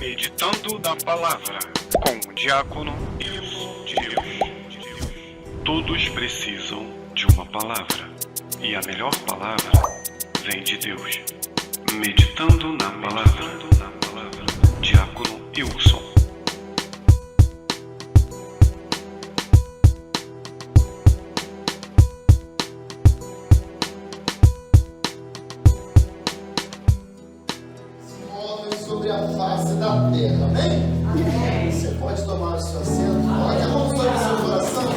Meditando na palavra com o diácono Deus. Todos precisam de uma palavra e a melhor palavra vem de Deus. Meditando na palavra, diácono Wilson. Sobre a face da terra, amém? Amém. Você pode tomar o seu assento, coloque a mão sobre o seu coração.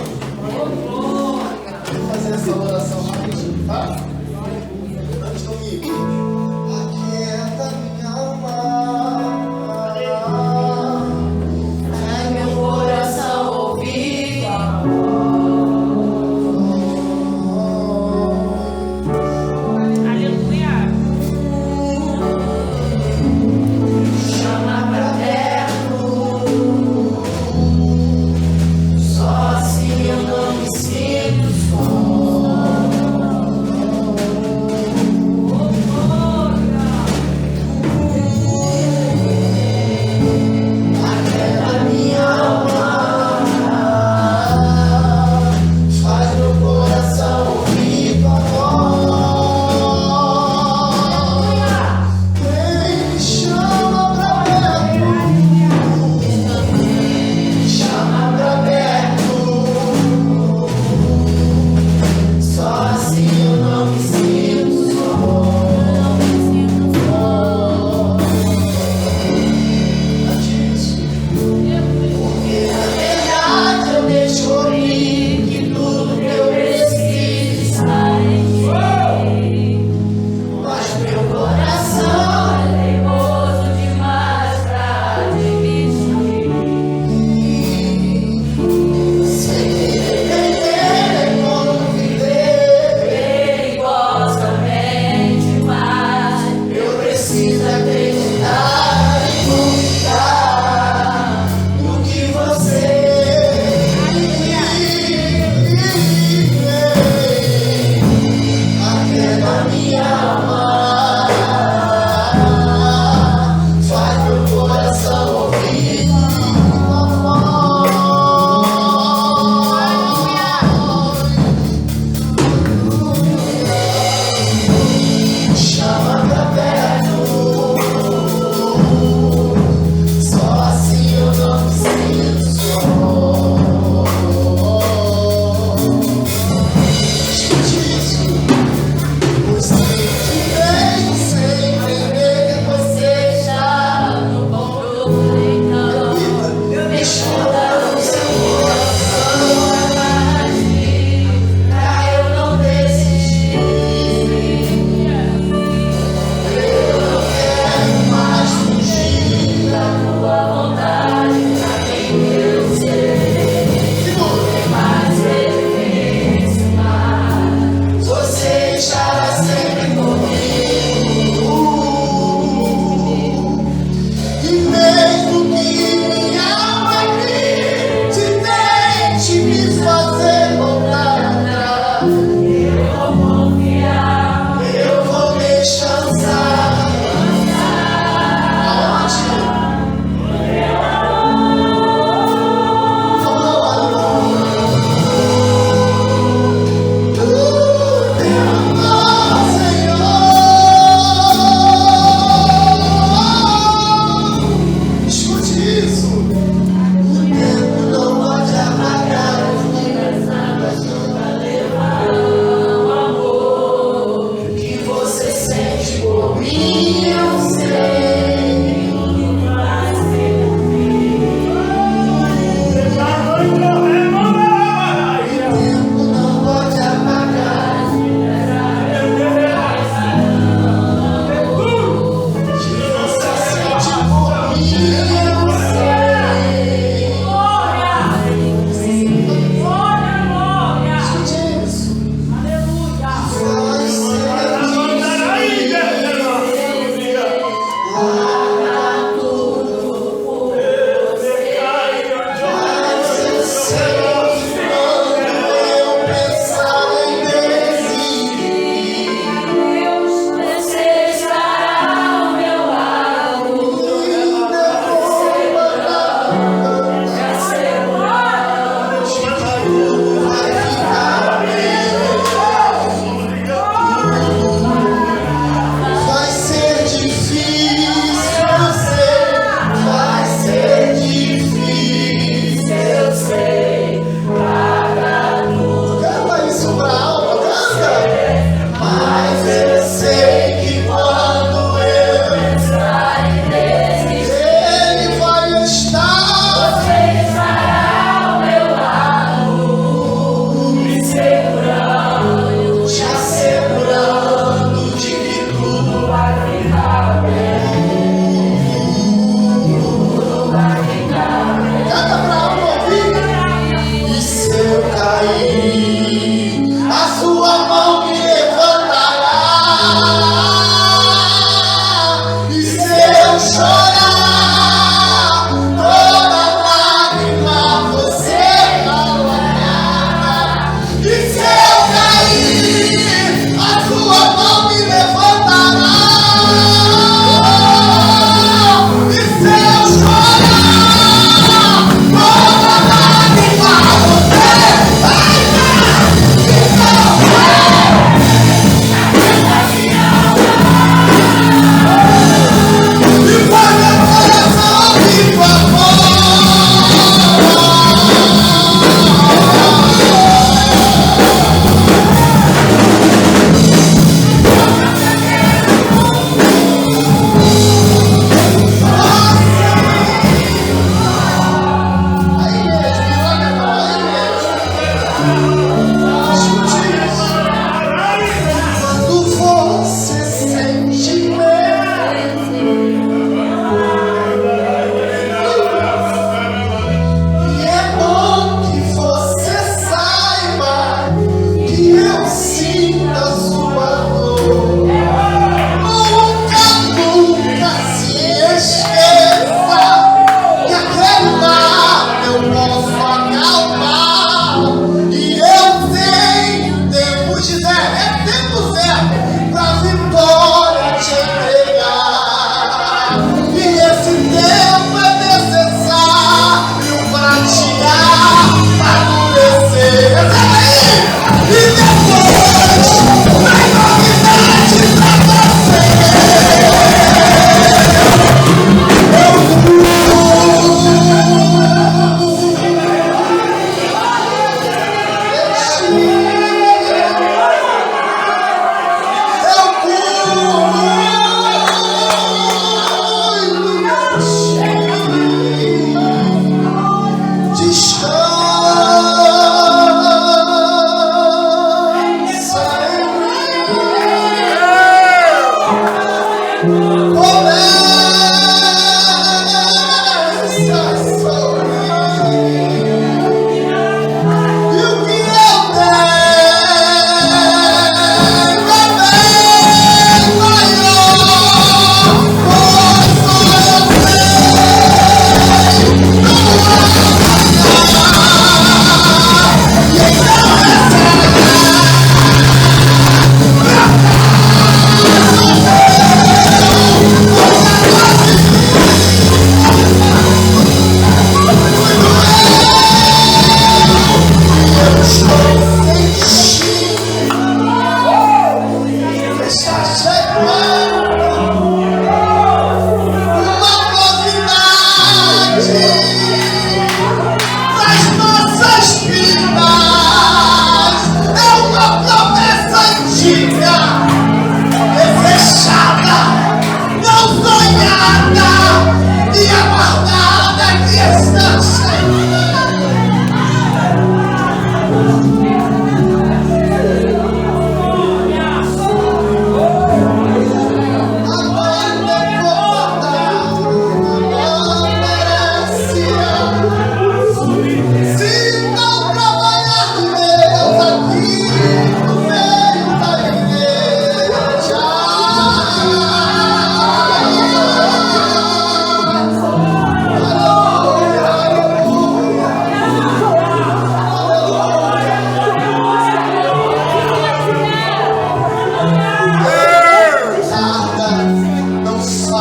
Vou fazer essa oração rapidinho, tá? Antes do mico. Aquieta minha alma, é meu coração ouvir. Aleluia. Chama pra perto, só assim eu não me sinto só.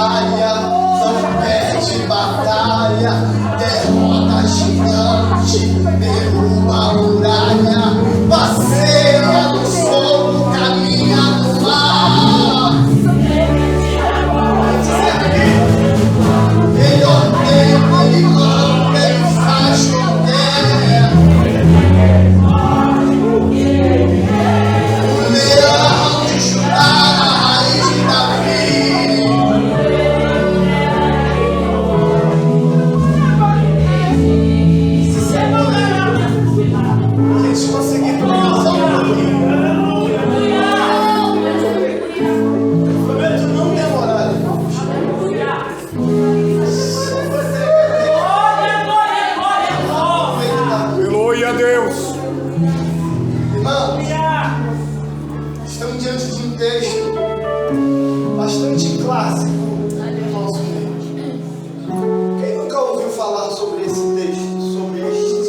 batalha, não perde batalha, derrota gigante, derruba muralha, passeia no sol, caminha no mar. Ele ordena, ele manda, ele faz com terra. O leão de Judá, a raiz de Davi. Gente, consegui pegar só um pouquinho. Prometo não demorar, irmãos. Aleluia a Deus. Irmãos, estamos diante de um texto bastante clássico no nosso meio. Quem nunca ouviu falar sobre esse texto, sobre este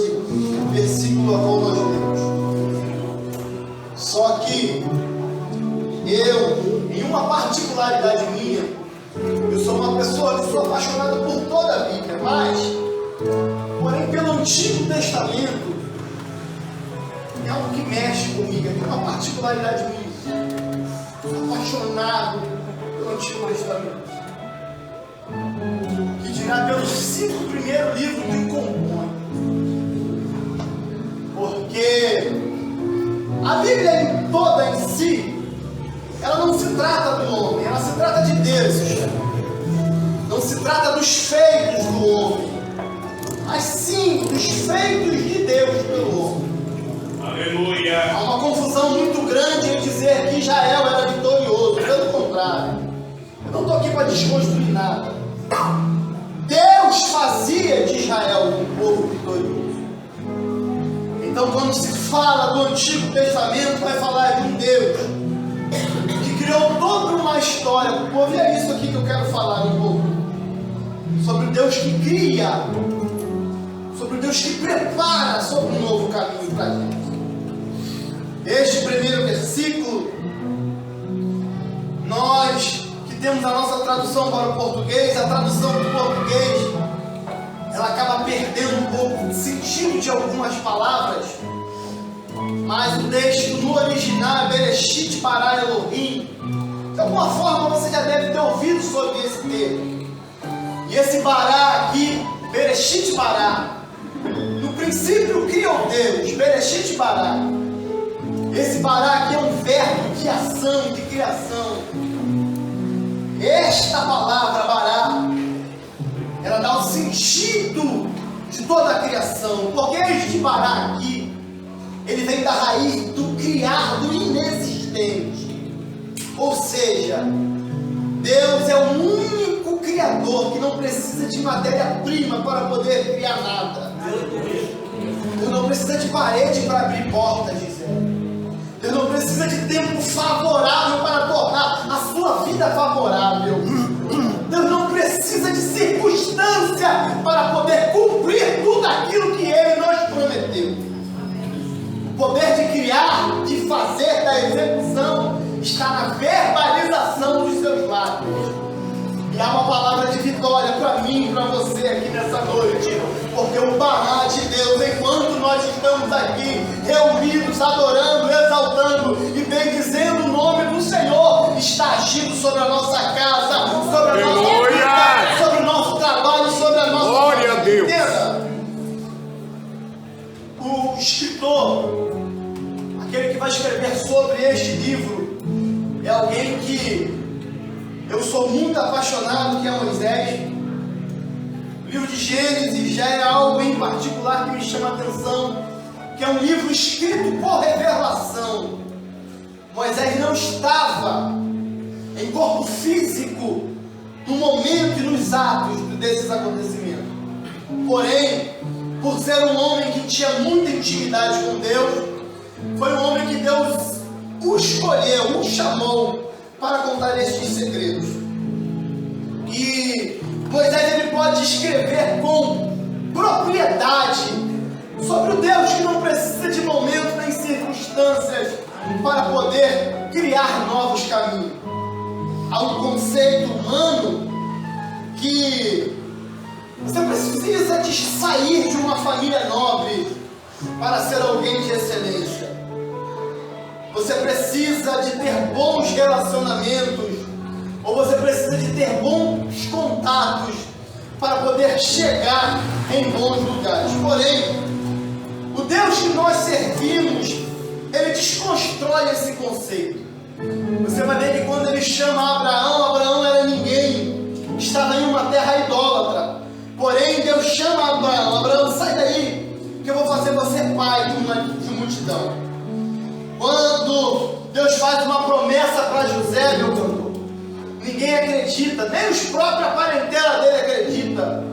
versículo a qual nós lemos? Só que eu, em uma particularidade minha, eu sou uma pessoa que sou apaixonado por toda a Bíblia, mas, porém, pelo Antigo Testamento, é algo que mexe comigo, é uma particularidade minha. Sou apaixonado pelo Antigo Testamento. Que dirá pelos 5 primeiros livros que compõe. Porque a Bíblia em toda em si, ela não se trata do homem, ela se trata de Deus. Não se trata dos feitos do homem, mas sim dos feitos de Deus pelo homem. Aleluia. Há uma confusão muito grande em dizer que Israel era vitorioso. Pelo contrário, eu não estou aqui para desconstruir nada. Deus fazia de Israel um povo vitorioso. Então, quando se fala do Antigo Testamento, vai falar de um Deus que criou toda uma história para o povo. E é isso aqui que eu quero falar um pouco. Sobre o Deus que cria, sobre o Deus que prepara sobre um novo caminho para a gente. Este primeiro versículo, nós que temos a nossa tradução para o português, a tradução do português, ela acaba perdendo um pouco o sentido de algumas palavras, mas o texto no original é Bereshit bara Elohim. De alguma forma você já deve ter ouvido sobre esse termo. E esse bará aqui, Bereshit bara, no princípio criou Deus, Bereshit bara. Esse bará aqui é um verbo de ação, de criação. Esta palavra bará, ela dá o sentido de toda a criação. Porque este bará aqui, ele vem da raiz do criar, do inexistente. Ou seja, Deus é o único criador que não precisa de matéria-prima para poder criar nada. Deus não precisa de parede para abrir portas, Gisele. Deus não precisa de tempo favorável para tornar a sua vida favorável. Deus não precisa de circunstância para poder cumprir tudo aquilo que Ele nos prometeu. O poder de criar, de fazer, da execução, está na verbalização dos seus lábios. E há uma palavra de vitória para mim e para você aqui nessa noite. Porque o bará de Deus, enquanto nós estamos aqui reunidos, adorando, exaltando e bendizendo o nome do Senhor, está agindo sobre a nossa casa, sobre a nossa vida, sobre o nosso trabalho, sobre a nossa glória a Deus. Entenda? O escritor, aquele que vai escrever sobre este livro, é alguém que eu sou muito apaixonado, que é Moisés. O livro de Gênesis já é algo em particular que me chama a atenção, que é um livro escrito por revelação. Moisés não estava em corpo físico no momento e nos atos desses acontecimentos. Porém, por ser um homem que tinha muita intimidade com Deus, foi um homem que Deus o escolheu, o chamou para contar estes segredos. E Moisés ele pode escrever com propriedade sobre o Deus que não precisa de momentos nem circunstâncias para poder criar novos caminhos. Há um conceito humano que você precisa de sair de uma família nobre para ser alguém de excelência. Você precisa de ter bons relacionamentos, ou você precisa de ter bons contatos para poder chegar em bons lugares. Porém, o Deus que nós servimos, ele desconstrói esse conceito. Você vai ver que quando ele chama Abraão, Abraão era ninguém, estava em uma terra idólatra. Porém, Deus chama Abraão: Abraão, sai daí, que eu vou fazer você pai de multidão. Quando Deus faz uma promessa para José, meu cantor, ninguém acredita, nem os próprios parentela dele acredita.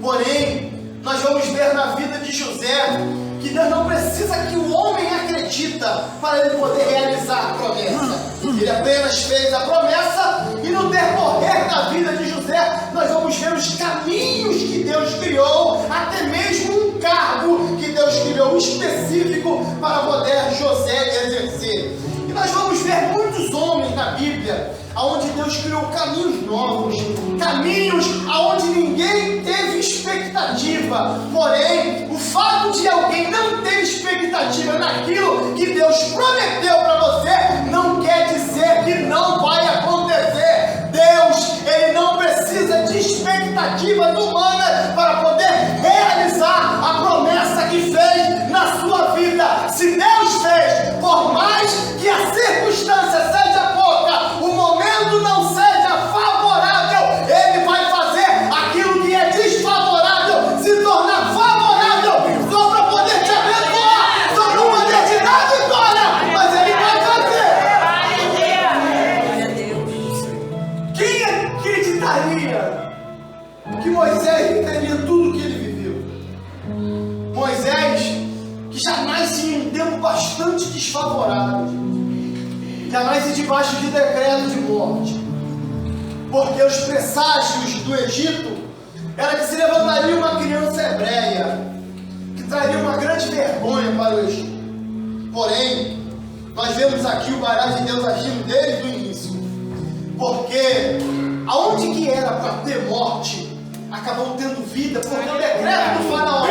Porém, nós vamos ver na vida de José que Deus não precisa que o homem acredita para ele poder realizar a promessa. Ele apenas fez a promessa, e no decorrer da vida de José, nós vamos ver os caminhos que Deus criou, até mesmo um cargo que Deus criou específico para poder José exercer. E nós vamos ver muitos homens na Bíblia, onde Deus criou caminhos novos, caminhos aonde ninguém teve expectativa. Porém, o fato de alguém não ter expectativa naquilo que Deus prometeu para você, não quer dizer que não vai acontecer. Deus, ele não precisa de expectativas humanas para poder realizar a promessa que fez na sua vida. Se Deus fez, por mais que a circunstância seja pouca, o momento não seja favorável, ele vai fazer aquilo que é desfavorável se tornar favorável, só para poder te abençoar, só para poder te dar vitória, mas ele vai fazer. Quem acreditaria que Moisés entendia tudo que ele viveu? Moisés, que já nasce em um tempo bastante desfavorável, já nasce debaixo de decreto de morte, porque os presságios do Egito era que se levantaria uma criança hebreia, que traria uma grande vergonha para o Egito. Porém, nós vemos aqui o barato de Deus agindo desde o início, porque aonde que era para ter morte, acabou tendo vida, porque o decreto do faraó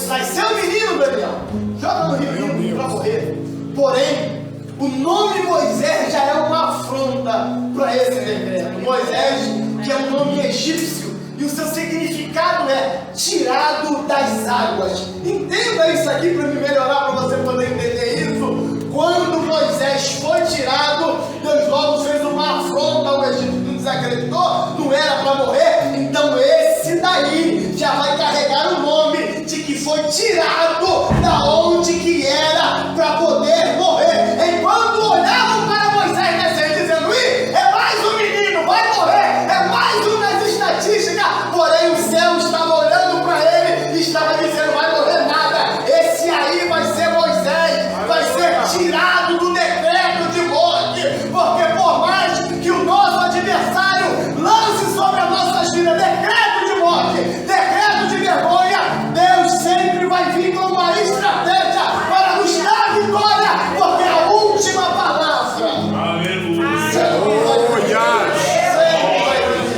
nasceu o menino, Daniel, joga no rio para morrer. Porém, o nome Moisés já é uma afronta para esse decreto. Moisés, que é um nome egípcio, e o seu significado é tirado das águas. Entenda isso aqui para me melhorar, para você poder entender isso. Quando Moisés foi tirado, Deus logo fez uma afronta ao Egito. Não desacreditou, não era para morrer. Então esse daí já vai carregar o nome de que foi tirado da onde que era para poder morrer. Enquanto olhavam para Moisés nascer dizendo: Ih, é mais um menino, vai morrer, é mais um nas estatísticas. Porém o céu estava olhando para ele e estava dizendo: vai morrer nada, esse aí vai ser Moisés, vai ser tirado do decreto de morte. Porque por mais que o nosso adversário lance sobre as nossas vidas decreto de morte, decreto de vergonha, Deus sempre vai vir com uma estratégia para nos dar vitória, porque a última palavra Aleluia. sempre vai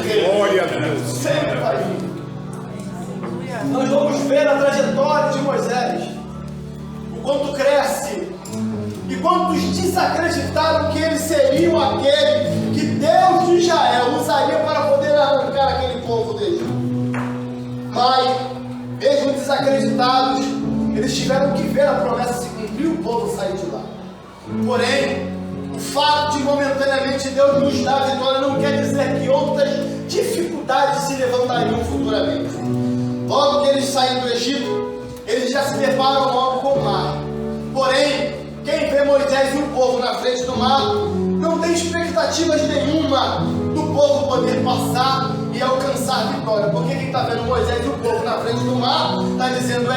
vir. Glória a Deus. Sempre vai vir. Nós vamos ver a trajetória de Moisés, o quanto cresce e quantos desacreditaram que ele seria aquele que Deus de Israel usaria para poder arrancar aquele povo dele. Mas, mesmo desacreditados, eles tiveram que ver a promessa se cumprir e o povo sair de lá. Porém, o fato de momentaneamente Deus nos dar a vitória não quer dizer que outras dificuldades se levantariam futuramente. Logo que eles saem do Egito, eles já se deparam logo com o mar. Porém, quem vê Moisés e o povo na frente do mar não tem expectativas nenhuma do povo poder passar e alcançar a vitória. Porque quem está vendo Moisés e o povo na frente do mar está dizendo: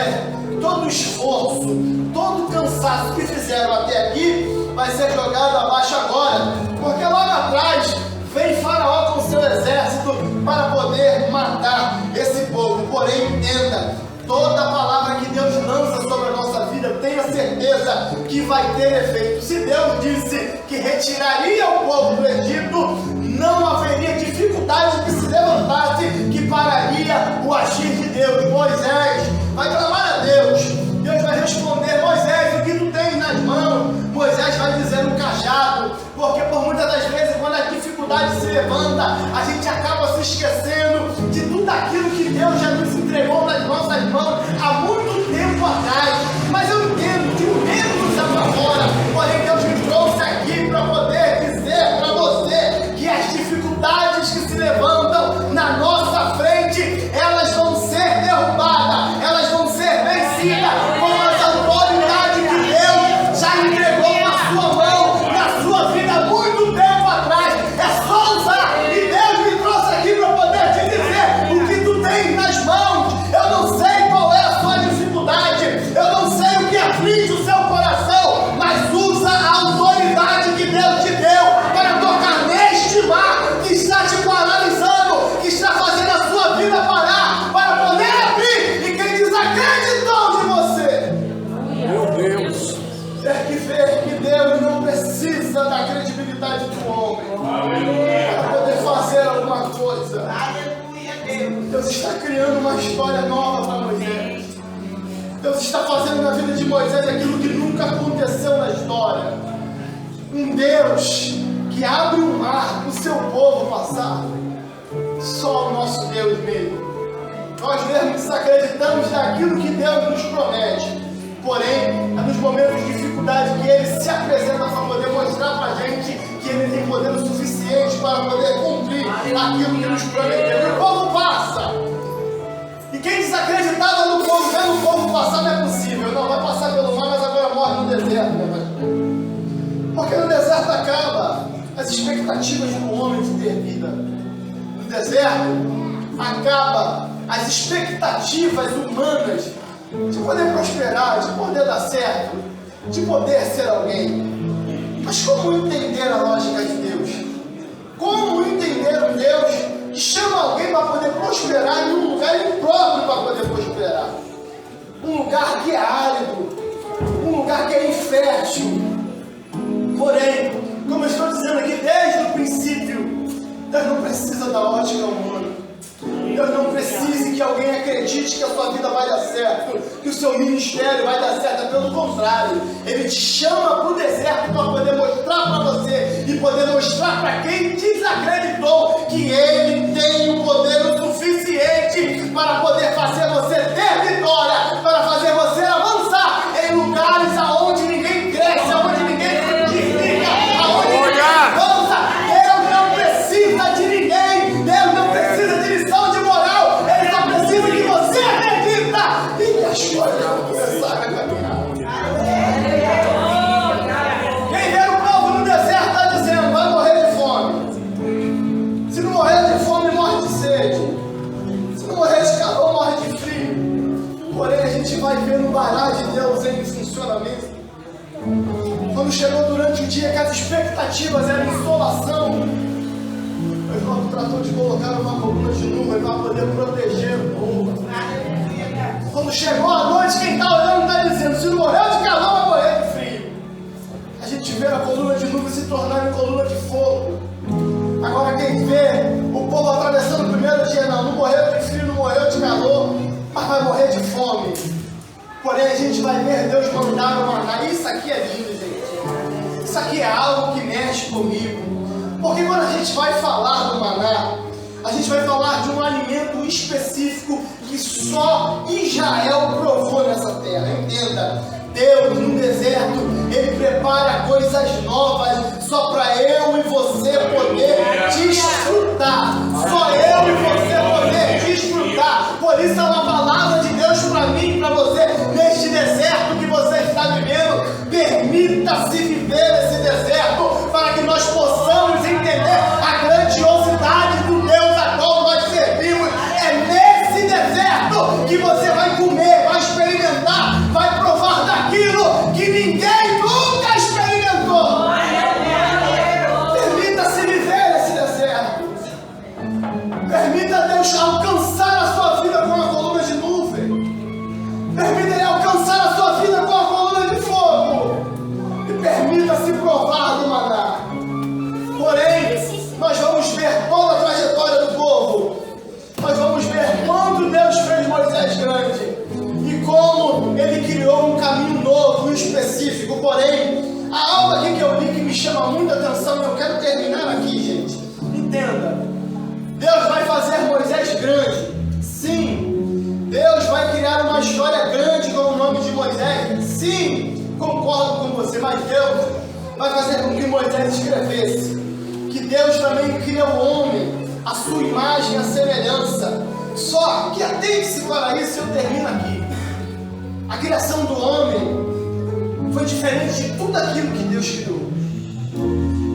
todo esforço, todo cansaço que fizeram até aqui vai ser jogado abaixo agora, porque logo atrás vem Faraó com seu exército para poder matar esse povo. Porém, entenda, toda palavra que Deus lança sobre a nossa vida, tenha certeza que vai ter efeito. Se Deus disse que retiraria o povo do Egito, não haveria dificuldade que se levantasse levanta, a gente acaba se esquecendo de tudo aquilo que Deus já nos entregou nas nossas mãos há muito tempo atrás. Mas eu entendo que o medo nos apavora, porém Deus me trouxe aqui para poder dizer para você que as dificuldades que se levantam na nossa frente, elas vão ser derrubadas, elas vão ser vencidas com as autoridades que Deus já entregou na sua mão, na sua vida há muito tempo atrás. É só usar, e Deus me trouxe aqui para poder te dizer o que tu tens nas mãos. Eu não sei qual é a sua dificuldade, eu não sei o que aflige o seu coração, mas usa a autoridade que Deus te deu para tocar neste mar que está te paralisando, que está fazendo a sua vida parar, para poder abrir. E quem desacreditou de você, Meu Deus. tem que ver que Deus não precisa da credibilidade do homem para poder fazer alguma coisa. Deus está criando uma história nova para Moisés. Deus está fazendo na vida de Moisés aquilo que nunca aconteceu na história. Um Deus que abre o mar para o seu povo passar. Só o nosso Deus mesmo. Nós mesmos desacreditamos daquilo que Deus nos promete. Porém, é nos momentos de dificuldade que Ele se apresenta para poder mostrar para a gente que Ele tem poder o suficiente para poder cumprir aquilo que nos prometeu. E o povo passa. E quem desacreditava no povo, vendo o povo passar, não é possível. Não, vai passar pelo mar, mas agora morre no deserto, né, pastor? Porque no deserto acaba as expectativas do homem de ter vida. No deserto acaba as expectativas humanas de poder prosperar, de poder dar certo, de poder ser alguém. Mas como entender a lógica de Deus? Como entender um Deus que chama alguém para poder prosperar em um lugar impróprio para poder prosperar? Um lugar que é árido, um lugar que é infértil. Porém, como eu estou dizendo aqui desde o princípio, Deus não precisa da ótica humana. Deus não precisa que alguém acredite que a sua vida vai dar certo, que o seu ministério vai dar certo. Pelo contrário, Ele te chama para o deserto para poder mostrar para você e poder mostrar para quem desacreditou que Ele tem o poder o suficiente para poder fazer você ter vitória, para fazer você avançar em lugares aonde ninguém cresce, aonde ninguém frutifica, aonde ninguém avança. Deus não precisa de ninguém, Deus não precisa de lição de moral, Ele só precisa que você acredita e as coisas vão começar a caminhar. Quem vê o povo no deserto está dizendo, vai morrer de fome. Se não morrer de fome, morre de sede. Se não morrer de calor, morre de frio. Porém, a gente vai ver no barato de Deus em funcionamento. Quando chegou durante o dia que as expectativas eram insolação, o irmão tratou de colocar uma coluna de nuvem para poder proteger o povo. Quando chegou a noite, quem está olhando está dizendo, se não morreu de calor, vai morrer de frio. A gente vê a coluna de nuvem se tornar em coluna de fogo. Agora quem vê o povo atravessando o primeiro dia, não morreu de frio, não morreu de calor, mas vai morrer de fome. Porém a gente vai ver Deus mandar o maná. Isso aqui é lindo, gente. Isso aqui é algo que mexe comigo. Porque quando a gente vai falar do maná, a gente vai falar de um alimento específico que só Israel provou nessa terra. Entenda, Deus no deserto, Ele prepara coisas novas só para eu e você poder desfrutar. Só eu e você poder desfrutar. Por isso é uma palavra de Deus para mim e para você neste deserto que você está vivendo. Permita-se viver esse deserto para que nós possamos entender a grandiosidade do Deus a qual nós servimos. É nesse deserto que você vai comer, vai experimentar, vai provar daquilo que ninguém nunca experimentou. Permita-se viver esse deserto. Permita Deus alcançar a sua vida com a coluna de nuvem. Permita Ele alcançar a sua vida com a coluna de fogo. E permita-se provar do maná. Porém, nós vamos ver toda a trajetória do povo. Nós vamos ver quando Deus fez Moisés grande e como Ele criou um caminho novo e específico. Porém, há algo aqui que eu li que me chama muita atenção e eu quero terminar aqui, gente. Entenda. sim, concordo com você, mas Deus vai fazer com que Moisés escrevesse que Deus também cria o homem, a sua imagem, a semelhança. Só que atente-se para isso e eu termino aqui. A criação do homem foi diferente de tudo aquilo que Deus criou.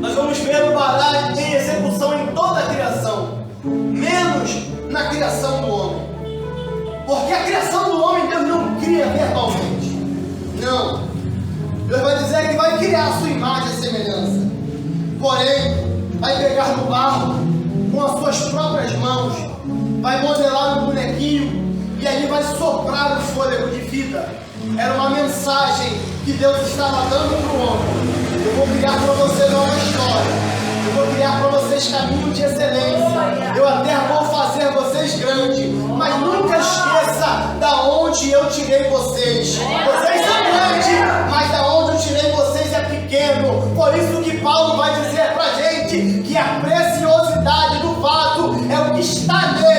Nós vamos ver o Bará em execução em toda a criação, menos na criação do homem. Porque a criação do homem Deus não cria verbalmente. Não. Deus vai dizer que vai criar a sua imagem e semelhança. Porém, vai pegar no barro com as suas próprias mãos, vai modelar um bonequinho e ali vai soprar o fôlego de vida. Era uma mensagem que Deus estava dando para o homem. Eu vou criar para você nova história. Eu vou criar para vocês caminho de excelência. Eu até vou fazer vocês grandes. Mas nunca esqueça da onde eu tirei vocês. Vocês são grandes, mas da onde eu tirei vocês é pequeno. Por isso que Paulo vai dizer para a gente que a preciosidade do vaso é o que está nele.